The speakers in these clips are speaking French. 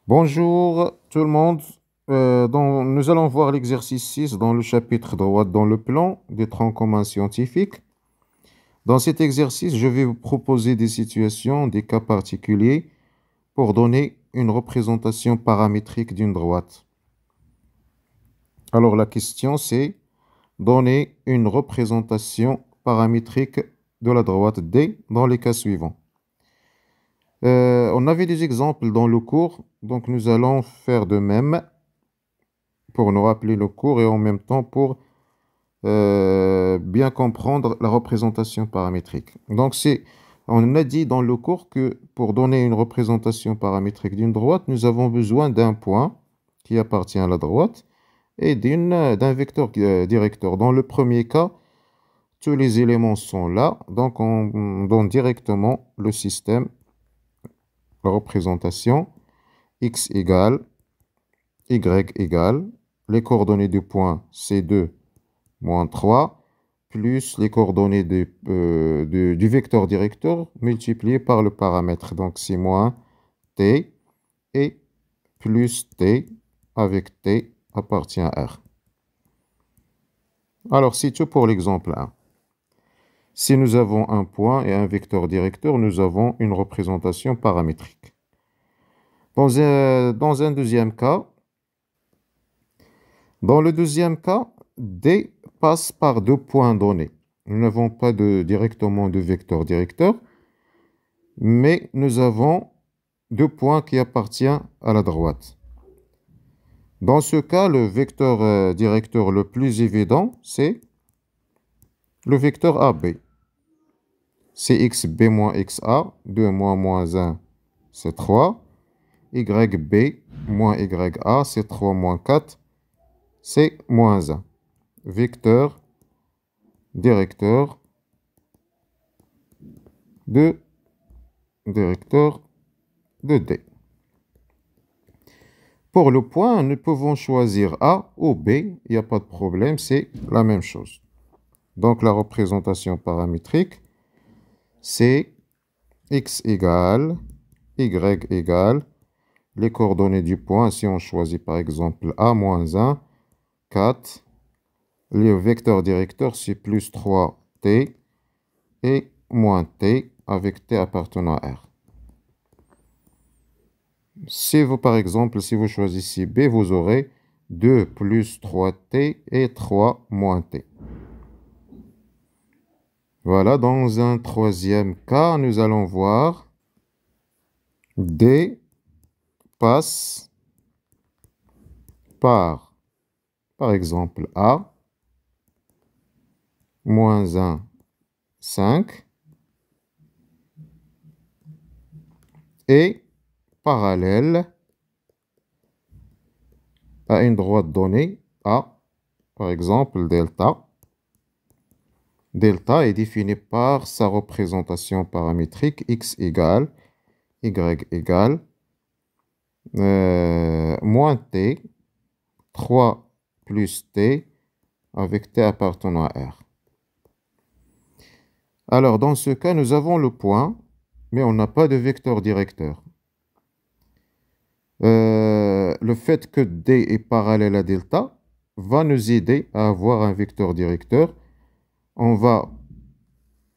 Bonjour tout le monde. Nous allons voir l'exercice 6 dans le chapitre droit dans le plan des troncs communs scientifiques. Dans cet exercice, je vais vous proposer des situations, des cas particuliers pour donner une représentation paramétrique d'une droite. Alors la question c'est donner une représentation paramétrique de la droite D dans les cas suivants. On avait des exemples dans le cours, donc nous allons faire de même pour nous rappeler le cours et en même temps pour bien comprendre la représentation paramétrique. On a dit dans le cours que pour donner une représentation paramétrique d'une droite, nous avons besoin d'un point qui appartient à la droite et d'un vecteur directeur. Dans le premier cas, tous les éléments sont là, donc on donne directement le système, la représentation x égale y égale les coordonnées du point C2 moins 3 plus les coordonnées du vecteur directeur multiplié par le paramètre. Donc c'est moins t et plus t avec t appartient à R. Alors c'est tout pour l'exemple 1. Si nous avons un point et un vecteur directeur, nous avons une représentation paramétrique. Dans un deuxième cas, D passe par deux points donnés. Nous n'avons pas directement de vecteur directeur, mais nous avons deux points qui appartiennent à la droite. Dans ce cas, le vecteur directeur le plus évident, c'est le vecteur AB. C'est xb moins xa, 2 moins 1, c'est 3. YB moins YA, c'est 3 moins 4, c'est moins 1. Vecteur directeur de D. Pour le point, nous pouvons choisir A ou B, il n'y a pas de problème, c'est la même chose. Donc la représentation paramétrique, c'est x égale, y égale, les coordonnées du point, si on choisit par exemple A moins 1, 4, le vecteur directeur c'est plus 3t et moins t avec t appartenant à R. Par exemple, si vous choisissez B, vous aurez 2 plus 3t et 3 moins t. Voilà, dans un troisième cas, nous allons voir D passe par exemple A, moins 1, 5, et parallèle à une droite donnée A, par exemple delta. Delta est défini par sa représentation paramétrique x égale, y égale, moins t, 3 plus t, avec t appartenant à R. Alors, dans ce cas, nous avons le point, mais on n'a pas de vecteur directeur. Le fait que D est parallèle à delta va nous aider à avoir un vecteur directeur. On va,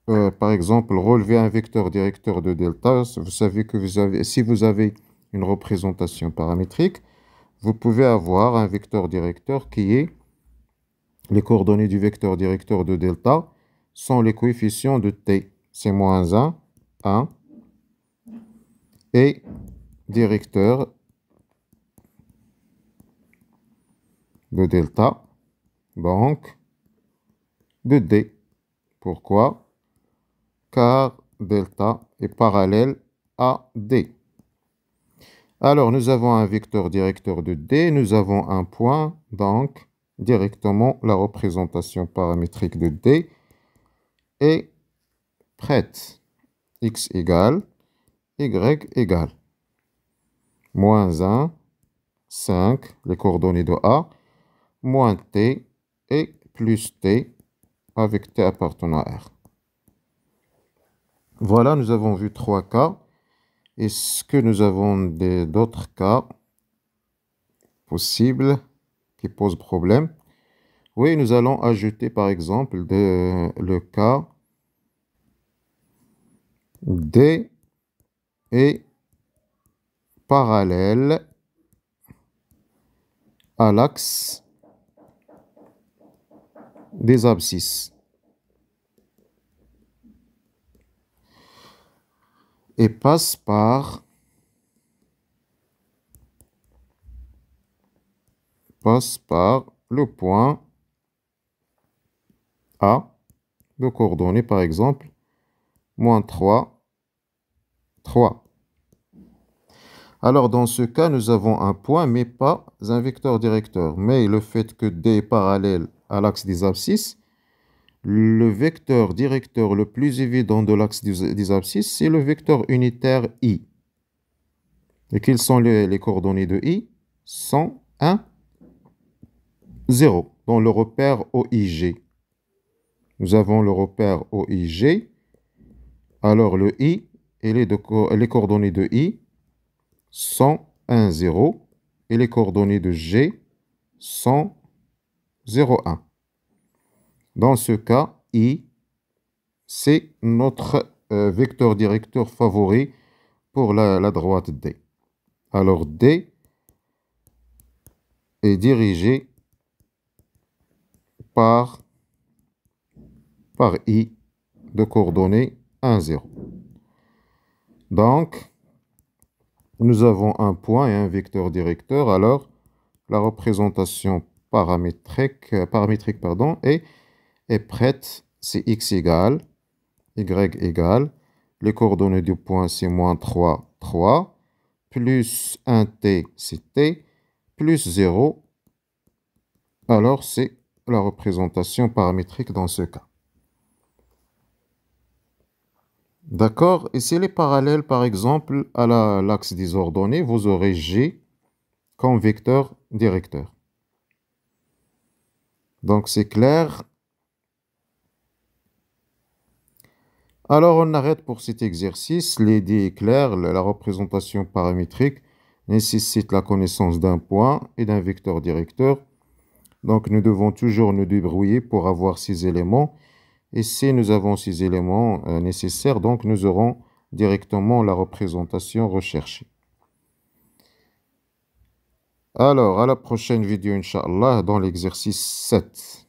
par exemple, relever un vecteur directeur de delta. Vous savez que si vous avez une représentation paramétrique, vous pouvez avoir un vecteur directeur qui est les coordonnées du vecteur directeur de delta sont les coefficients de t. C'est moins 1, 1, et directeur de delta, donc de D. Pourquoi? Car delta est parallèle à D. Alors, nous avons un vecteur directeur de D, nous avons un point, donc directement la représentation paramétrique de D est prête. X égale, Y égale. Moins 1, 5, les coordonnées de A, moins T et plus T avec T appartenant à R. Voilà, nous avons vu trois cas. Est-ce que nous avons d'autres cas? possible qui pose problème. Oui, nous allons ajouter par exemple le cas D est parallèle à l'axe des abscisses et passe par le point A de coordonnées par exemple moins 3, 3. Alors, dans ce cas, nous avons un point, mais pas un vecteur directeur. Mais le fait que D est parallèle à l'axe des abscisses, le vecteur directeur le plus évident de l'axe des abscisses, c'est le vecteur unitaire I. Et quelles sont les coordonnées de I? 100, 1, 0, dans le repère OIG. Nous avons le repère OIG. Alors, le I et les coordonnées de I, 100, 1, 0. Et les coordonnées de G, 100, 0, 1. Dans ce cas, I, c'est notre vecteur directeur favori pour la droite D. Alors, D est dirigé par I de coordonnées 1, 0. Donc, nous avons un point et un vecteur directeur. Alors, la représentation paramétrique est prête. C'est x égale, y égale. Les coordonnées du point, c'est moins 3, 3. Plus 1t, c'est t. Plus 0. Alors, c'est la représentation paramétrique dans ce cas. D'accord? Et si les parallèles, par exemple, à l'axe des ordonnées, vous aurez G comme vecteur directeur. Donc, c'est clair. Alors, on arrête pour cet exercice. L'idée est claire. La représentation paramétrique nécessite la connaissance d'un point et d'un vecteur directeur. Donc, nous devons toujours nous débrouiller pour avoir ces éléments. Et si nous avons ces éléments nécessaires, donc nous aurons directement la représentation recherchée. Alors, à la prochaine vidéo, Inch'Allah, dans l'exercice 7.